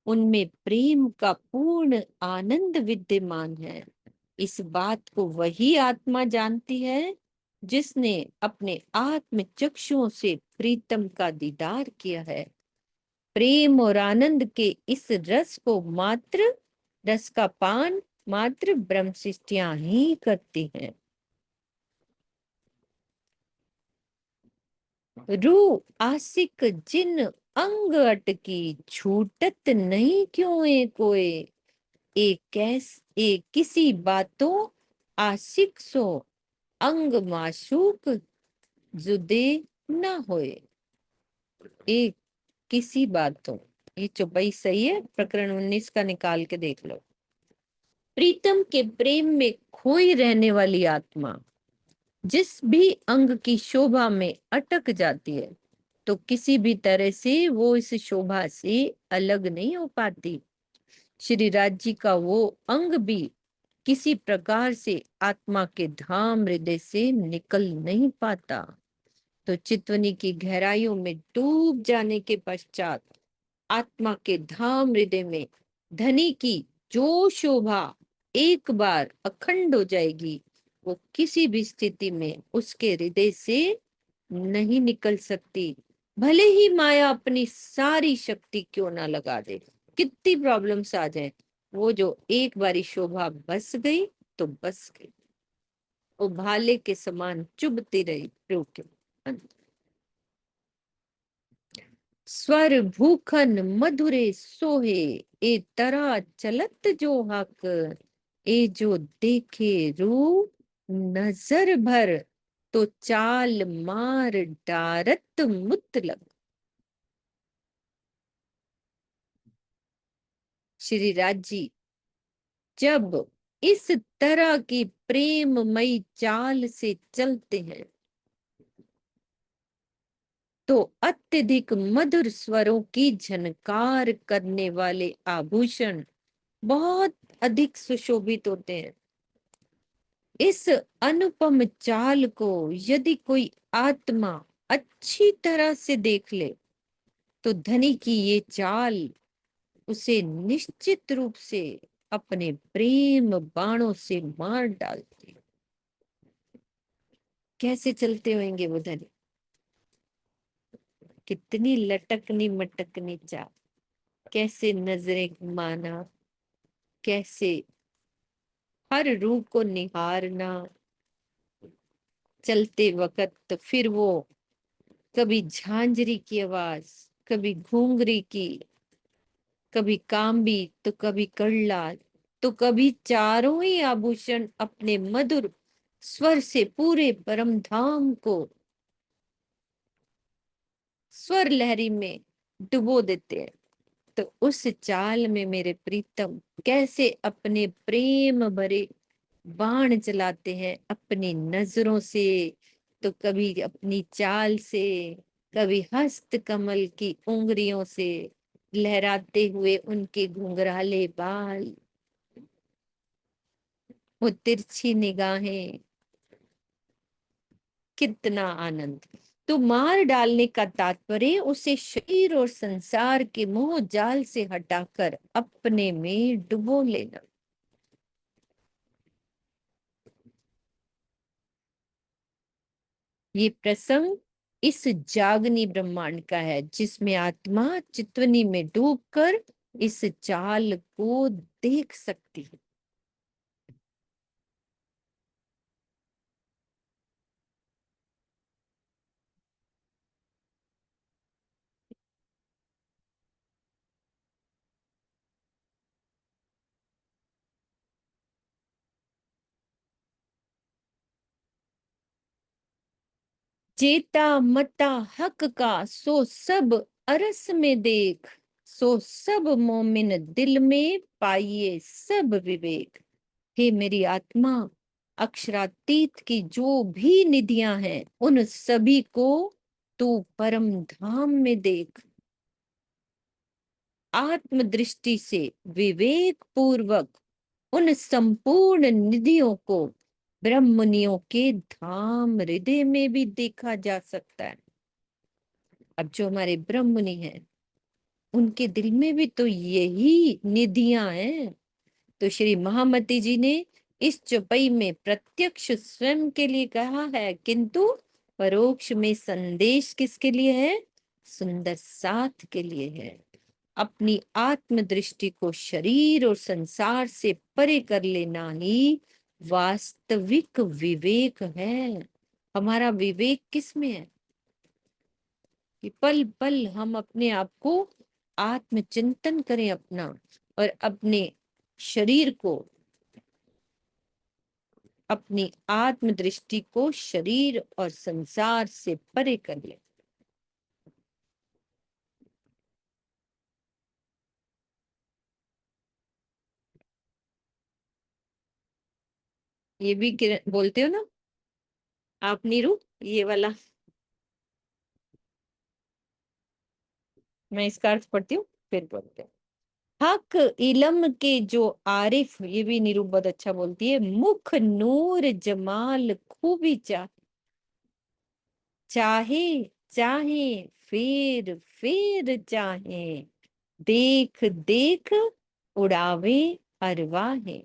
उनमें प्रेम का पूर्ण आनंद विद्यमान है। इस बात को वही आत्मा जानती है जिसने अपने आत्म चक्षुओं से प्रीतम का दीदार किया है। प्रेम और आनंद के इस रस को मात्र रस का पान मात्र ब्रह्म सृष्टियां ही करती हैं। रू आसिक जिन अंग अटकी छूटत नहीं क्यों कोई। एक किसी बातों आशिक सो अंग माशूक जुदे न होए। एक किसी बातों, ये चौपाई सही है, प्रकरण 19 का निकाल के देख लो। प्रीतम के प्रेम में खोई रहने वाली आत्मा जिस भी अंग की शोभा में अटक जाती है तो किसी भी तरह से वो इस शोभा से अलग नहीं हो पाती। श्री राज जी का वो अंग भी किसी प्रकार से आत्मा के धाम हृदय से निकल नहीं पाता। तो चितवनी की गहराइयों में डूब जाने के पश्चात आत्मा के धाम हृदय में धनी की जो शोभा एक बार अखंड हो जाएगी वो किसी भी स्थिति में उसके हृदय से नहीं निकल सकती। भले ही माया अपनी सारी शक्ति क्यों ना लगा दे, कितनी प्रॉब्लम्स आ जाए, वो जो एक बारी शोभा बस गई तो बस गई। वो भाले के समान चुभती रही रोके। स्वर भूखन मधुरे सोहे ए तरा चलत जो हक। ए जो देखे रू नजर भर तो चाल मार डारत मुतलक। श्री राज जी जब इस तरह की प्रेममयी चाल से चलते हैं तो अत्यधिक मधुर स्वरों की झनकार करने वाले आभूषण बहुत अधिक सुशोभित होते हैं। इस अनुपम चाल को यदि कोई आत्मा अच्छी तरह से देख ले तो धनी की ये चाल उसे निश्चित रूप से अपने प्रेम बाणों से मार डालती। कैसे चलते होंगे वो धनी, कितनी लटकनी मटकनी चाल, कैसे नजरें घुमाना, कैसे हर रूप को निहारना चलते वक्त। फिर वो कभी झांझरी की आवाज, कभी घूंघरी की, कभी काम्बी तो कभी कड़ला, तो कभी चारों ही आभूषण अपने मधुर स्वर से पूरे परम धाम को स्वर लहरी में डुबो देते हैं। तो उस चाल में मेरे प्रीतम कैसे अपने प्रेम भरे बाण चलाते हैं, अपनी नजरों से तो कभी अपनी चाल से, कभी हस्त कमल की उंगलियों से लहराते हुए उनके घुंघराले बाल, वो तिरछी निगाहें, कितना आनंद। तो मार डालने का तात्पर्य उसे शरीर और संसार के मोह जाल से हटाकर अपने में डुबो लेना। ये प्रसंग इस जागनी ब्रह्मांड का है जिसमें आत्मा चितवनी में डूबकर इस चाल को देख सकती है। जेता मता हक का सो सब अरस में देख। सो सब मोमिन दिल में पाइए सब विवेक। हे मेरी आत्मा, अक्षरातीत की जो भी निधियां हैं उन सभी को तू परम धाम में देख। आत्म दृष्टि से विवेक पूर्वक उन संपूर्ण निधियों को ब्रह्मनियों के धाम हृदय में भी देखा जा सकता है। अब जो हमारे ब्रह्मनि हैं, उनके दिल में भी तो यही निधियां हैं। तो श्री महामती जी ने इस चौपाई में प्रत्यक्ष स्वयं के लिए कहा है, किंतु परोक्ष में संदेश किसके लिए है? सुंदर साथ के लिए है। अपनी आत्म दृष्टि को शरीर और संसार से परे कर लेना ही वास्तविक विवेक है। हमारा विवेक किसमें है? कि पल पल हम अपने आप को आत्मचिंतन करें अपना, और अपने शरीर को, अपनी आत्म दृष्टि को शरीर और संसार से परे कर ले। ये भी बोलते हो ना आप नीरू, ये वाला मैं इसका अर्थ पढ़ती हूँ फिर बोलते हैं। हक इलम के जो आरिफ, ये भी नीरू बहुत अच्छा बोलती है, मुख नूर जमाल खूबी चाहे, चाहे चाहे फेर फेर चाहे, देख देख उड़ावे अरवाहे।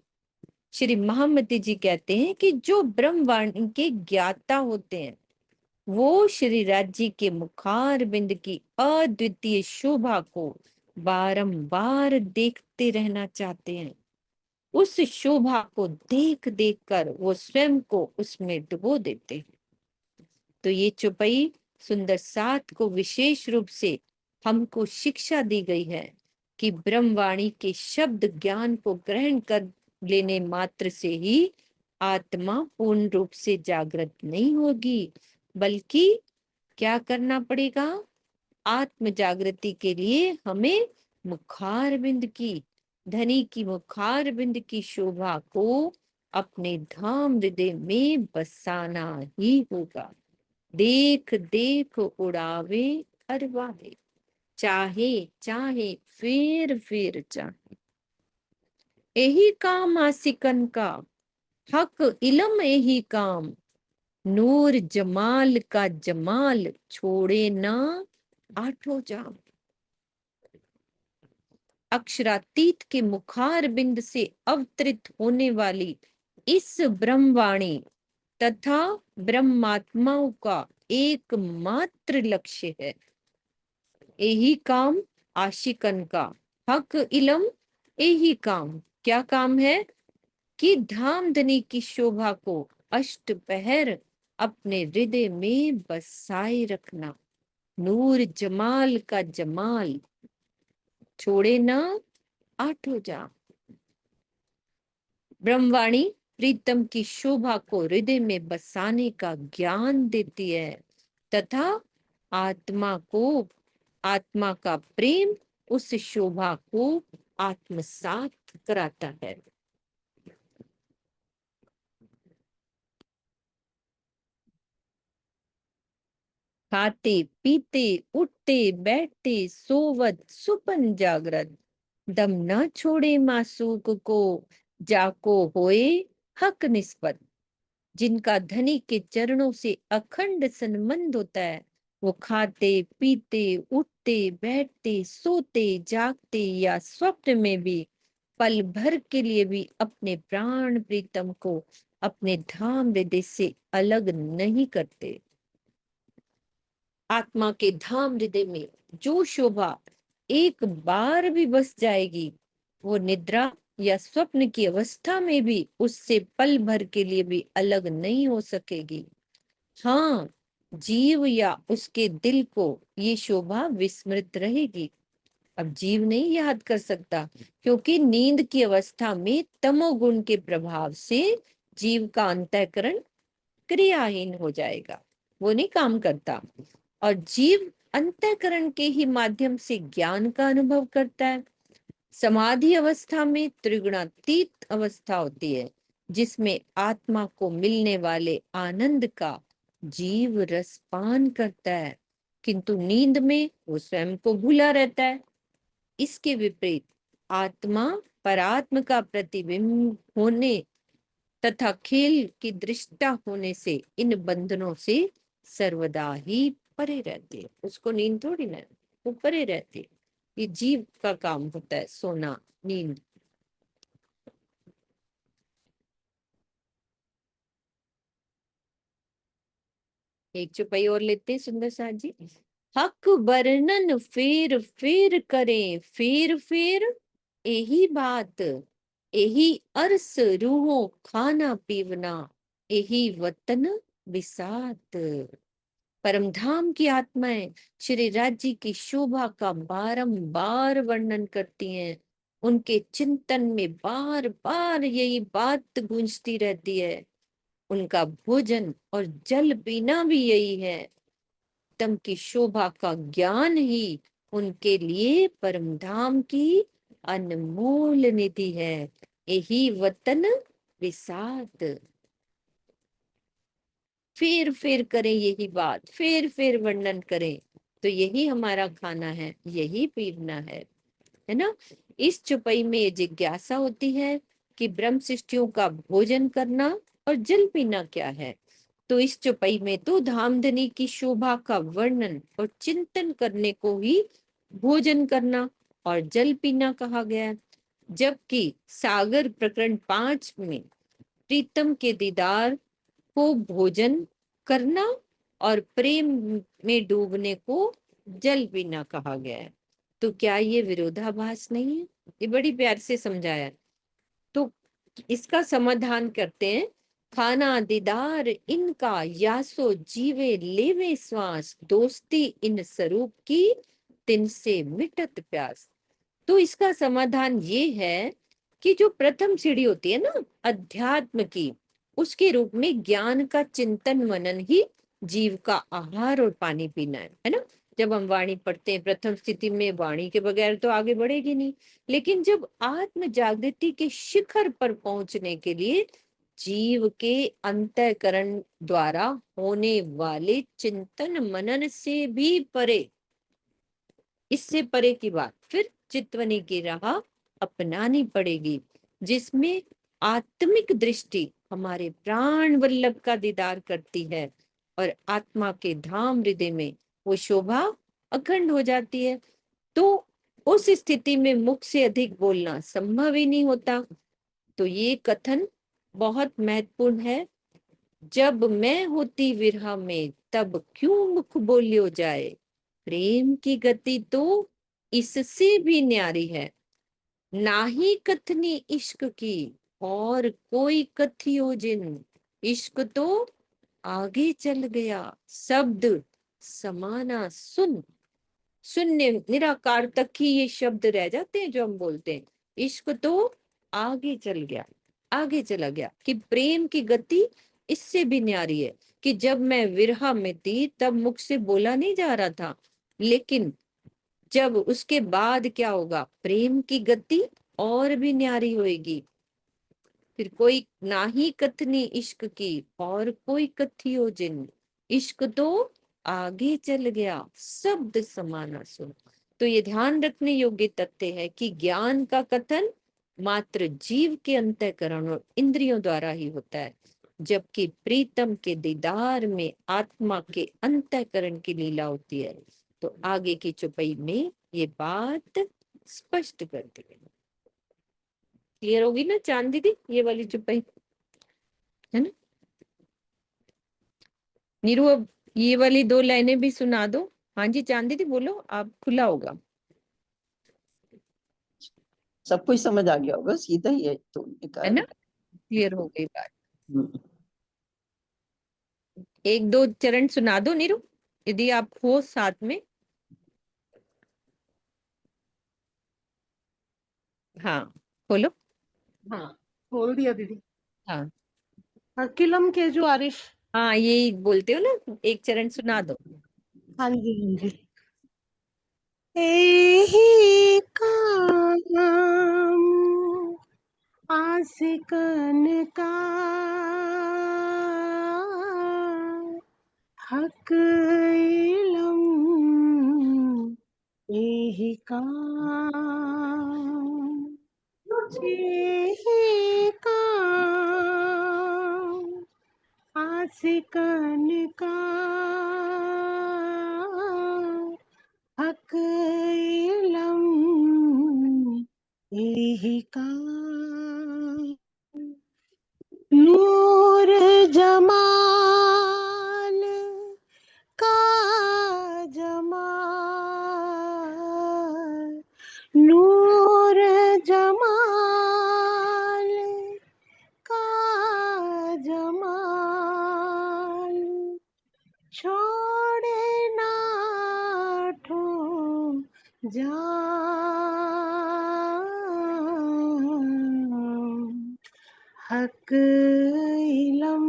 श्री महामती जी कहते हैं कि जो ब्रह्मवाणी के ज्ञाता होते हैं, वो श्री राज्य के मुखार बिंद की अद्वितीय शोभा को बारंबार देखते रहना चाहते हैं। उस शोभा को देख देख कर वो स्वयं को उसमें डुबो देते हैं। तो ये चौपाई सुंदर साथ को विशेष रूप से हमको शिक्षा दी गई है कि ब्रह्मवाणी के शब्द ज्ञान को ग्रहण कर लेने मात्र से ही आत्मा पूर्ण रूप से जागृत नहीं होगी, बल्कि क्या करना पड़ेगा? आत्म जागृति के लिए हमें मुखार बिंद की, धनी की मुखार बिंद की शोभा को अपने धाम हृदय में बसाना ही होगा। देख देख उड़ावे अरवाहे, चाहे चाहे फिर चाहे, यही काम आसिकन का, हक इलम यही काम, नूर जमाल का जमाल छोड़े ना आठों जाम। अक्षरातीत के मुखार बिंद से अवतरित होने वाली इस ब्रह्मवाणी तथा ब्रह्मात्माओं का एकमात्र लक्ष्य है। यही काम आशिकन का, हक इलम यही काम, क्या काम है? कि धामधनी की शोभा को अष्ट पहर अपने हृदय में बसाए रखना, नूर जमाल का जमाल छोड़े ना आठों जाम। ब्रह्मवाणी प्रीतम की शोभा को हृदय में बसाने का ज्ञान देती है तथा आत्मा को, आत्मा का प्रेम उस शोभा को आत्मसात कराता है। खाते पीते उठते बैठते सोवत सुपन जागृत, दम न छोड़े मासूक को, जाको होए हक निस्बत। जिनका धनी के चरणों से अखंड संबंध होता है, वो खाते पीते उठते बैठते सोते जागते या स्वप्न में भी पल भर के लिए भी अपने प्राण प्रीतम को अपने धाम हृदय से अलग नहीं करते। आत्मा के धाम हृदय में जो शोभा एक बार भी बस जाएगी, वो निद्रा या स्वप्न की अवस्था में भी उससे पल भर के लिए भी अलग नहीं हो सकेगी। हाँ, जीव या उसके दिल को ये शोभा विस्मृत रहेगी। अब जीव नहीं याद कर सकता, क्योंकि नींद की अवस्था में तमोगुण के प्रभाव से जीव का अंतःकरण क्रियाहीन हो जाएगा, वो नहीं काम करता, और जीव अंतःकरण के ही माध्यम से ज्ञान का अनुभव करता है। समाधि अवस्था में त्रिगुणातीत अवस्था होती है, जिसमें आत्मा को मिलने वाले आनंद का जीव रसपान करता है, किंतु नींद में वो स्वयं को भूला रहता है। इसके विपरीत आत्मा परात्म का प्रतिबिंब होने तथा खेल की दृष्टा होने से इन बंधनों से सर्वदा ही परे रहती है। उसको नींद थोड़ी ना, वो परे रहती है। ये जीव का काम होता है, सोना, नींद। एक चौपाई और लेते हैं सुंदर साथ जी। हक वर्णन फेर फेर करें, फेर फेर यही बात, यही अरस रूहों खाना पीवना, यही वतन बिसात। परम धाम की आत्माएं श्री राज्य की शोभा का बारंबार वर्णन करती हैं। उनके चिंतन में बार बार यही बात गूंजती रहती है। उनका भोजन और जल पीना भी यही है। तम की शोभा का ज्ञान ही उनके लिए परम धाम की अनमोल निधि है। यही वतन विसात। फिर फिर करें यही बात, फिर फिर वर्णन करें, तो यही हमारा खाना है, यही पीना है ना। इस चौपाई में ये जिज्ञासा होती है कि ब्रह्म सृष्टियों का भोजन करना और जल पीना क्या है। तो इस चौपाई में तो धामधनी की शोभा का वर्णन और चिंतन करने को ही भोजन करना और जल पीना कहा गया है। जबकि सागर प्रकरण 5 में प्रीतम के दीदार को भोजन करना और प्रेम में डूबने को जल पीना कहा गया है। तो क्या ये विरोधाभास नहीं है? ये बड़ी प्यार से समझाया है। तो इसका समाधान करते हैं। खाना दीदार इनका, यासो जीवे लेवे श्वास, दोस्ती इन स्वरूप की, तिन से मिटत प्यास। तो इसका समाधान ये है कि जो प्रथम सीढ़ी होती है ना अध्यात्म की, उसके रूप में ज्ञान का चिंतन मनन ही जीव का आहार और पानी पीना है ना। जब हम वाणी पढ़ते हैं, प्रथम स्थिति में वाणी के बगैर तो आगे बढ़ेगी नहीं। लेकिन जब आत्म जागृति के शिखर पर पहुंचने के लिए जीव के अंतःकरण द्वारा होने वाले चिंतन मनन से भी परे, इससे परे की बात फिर चितवनी की राह अपनानी पड़ेगी, जिसमें आत्मिक दृष्टि हमारे प्राण वल्लभ का दीदार करती है और आत्मा के धाम हृदय में वो शोभा अखंड हो जाती है। तो उस स्थिति में मुख से अधिक बोलना संभव ही नहीं होता। तो ये कथन बहुत महत्वपूर्ण है। जब मैं होती विरह में तब क्यों मुख बोलियो जाए, प्रेम की गति तो इससे भी न्यारी है। ना ही कथनी इश्क की और कोई कथियो जिन, इश्क तो आगे चल गया शब्द समाना सुन। शून्य निराकार तक ही ये शब्द रह जाते हैं जो हम बोलते हैं। इश्क तो आगे चल गया, आगे चला गया। कि प्रेम की गति इससे भी न्यारी है कि जब मैं विरह में थी तब मुख से बोला नहीं जा रहा था, लेकिन जब उसके बाद क्या होगा, प्रेम की गति और भी न्यारी होएगी। फिर कोई ना ही कथनी इश्क की और कोई कथियो जिन, इश्क तो आगे चल गया शब्द समाना सुन। तो ये ध्यान रखने योग्य तथ्य है कि ज्ञान का कथन मात्र जीव के अंतःकरण और इंद्रियों द्वारा ही होता है, जबकि प्रीतम के दीदार में आत्मा के अंतःकरण की लीला होती है। तो आगे की चौपाई में ये बात स्पष्ट कर दी गई। क्लियर होगी ना चांद दीदी ये वाली चौपाई, है ना। नीरू अब ये वाली 2 लाइनें भी सुना दो। हाँ जी चांद दीदी बोलो, आप खुला होगा। सब कुछ समझ आ गया होगा, सीधा ही है तो है निकाल। ना, क्लियर हो गई बात। हम्म। 1-2 चरण सुना दो नीरू, यदि आप हो साथ में। हाँ बोलो। हाँ, बोल दिया दीदी। हाँ अकिलम के जो आरिश। हाँ यही बोलते हो ना, 1 चरण सुना दो। हाँ जी, हाँ जी। यही काम आशिकन का, हक इलम यही काम यही काम आशिकन का हक इलम यही काम नूर जमाल का जमाल नूर जमाल का जमाल छोड़े ना ठो जान हक इलम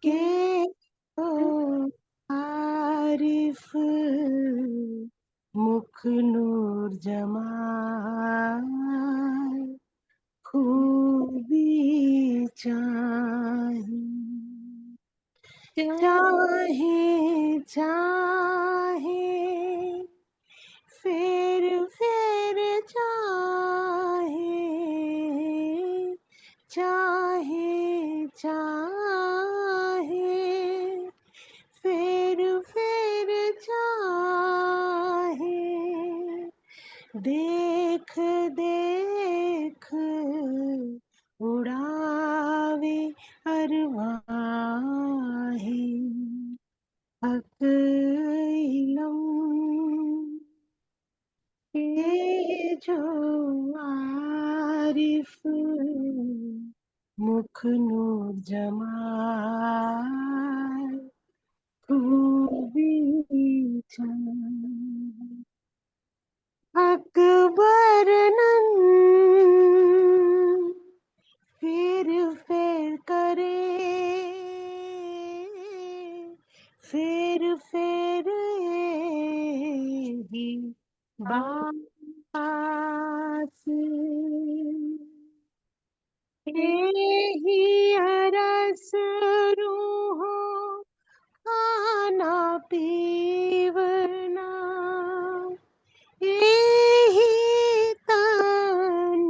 के तो आरिफ मुख नूर जमाल खूबी चाहे चाहे चाहे फिर चाहे चाहे चाहे फिर चाहे देख देख उड़ावे अरवाहें हक इलम के जो आरिफ मुख नूर जमाल खूबी चाहे अकबर नन फिर करे फिर ही बास ही अरस रूहो खाना पीवना यही तन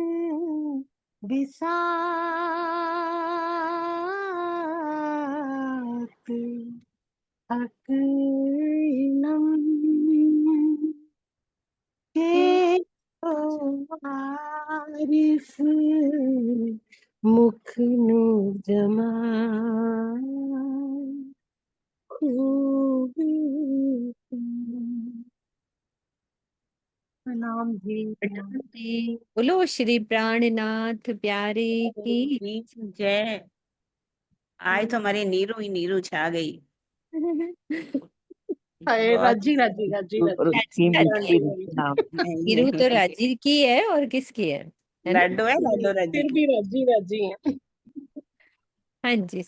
बिसात हक इलम के तो आरिफ मुख नूर जमाल खूबी प्रणाम जी प्रणाम। जी, बोलो श्री प्राणनाथ प्यारे की जी, जय। आज तो हमारी नीरू ही नीरू छा गई। हाय बहुत राजी राजी राजी और राजी उसकी राजी। मिट्टी नाम नीरू तो राजी की है और किसकी है ना? लड्डू है, लड्डू राजी फिर की। भी राजी राजी है। हाँ जी।